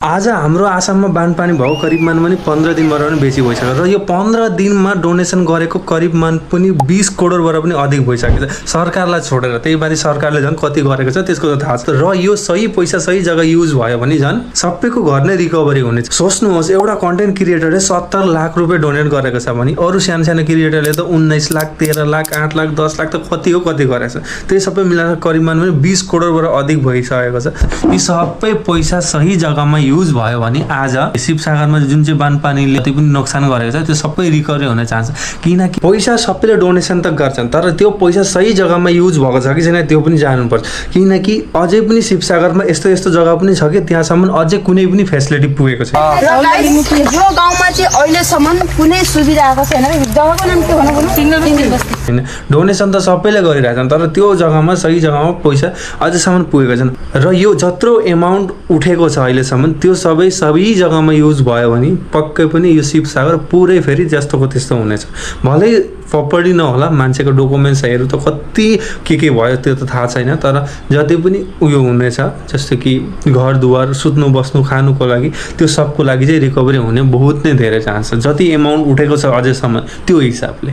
आज हाम्रो आसाममा बानपानी भएको करिबमान पनि 15 दिनबाट पनि बेसी भइसक्यो र यो 15 दिनमा डोनेसन गरेको करिबमान पनि 20 करोडबाट पनि अधिक भइसकेको छ सरकारलाई छोडेर। त्यही बारे सरकारले झन् कति गरेको छ त्यसको त थाहा छ। र यो सही पैसा सही जग्गा युज भयो भने झन् सबैको घर नै रिकभरी हुनेछ। सोच्नुहोस्, एउटा कन्टेन्ट क्रिएटरले 70 लाख रुपियाँ डोनेट गरेको छ भने अरू सानो सानो क्रिएटरले त 19 लाख 13 लाख 8 लाख 10 लाख त कति गरेको छ। त्यही सबै मिलाएर करिबमान पनि 20 करोडबाट अधिक भइसकेको छ। यी सबै पैसा सही जग्गामा युज भयो भने आज शिवसागरमा जुन चाहिँ बानपानीले जति पनि नोक्सान गरेको छ त्यो सबै रिकभरी हुन चाहन्छ। किनकि पैसा सबैले डोनेसन त गर्छन् तर त्यो पैसा सही जग्गामा युज भएको छ कि छैन त्यो पनि जान्नुपर्छ। किनकि अझै पनि शिवसागरमा यस्तो यस्तो जग्गा पनि छ कि त्यहाँसम्म अझै कुनै पनि फेसिलिटी पुगेको छैन। यो गाउँमा चाहिँ अहिलेसम्म कुनै सुविधा आएको छैन। जग्गाको नाम के भन्नु सिंगल बस्ती। डोनेसन त सबैले गरिरहेछन् तर त्यो जग्गामा सही जग्गामा पैसा अझैसम्म पुगेको छैन। र यो जत्रो एमाउन्ट उठेको छ अहिलेसम्म त्यो सबै जग्गामा युज भयो भने पक्कै पनि यो शिवसागर पुरै फेरि जस्तोको त्यस्तो हुनेछ। भलै प्रपर्टी नहोला, मान्छेको डकुमेन्ट्सहरू त कति के भयो त्यो त थाहा छैन तर जति पनि उयो हुनेछ जस्तो कि घरदुवार सुत्नु बस्नु खानुको लागि त्यो सबको लागि चाहिँ रिकभरी हुने बहुत नै धेरै चान्स छ। जति एमाउन्ट उठेको छ अझैसम्म त्यो हिसाबले।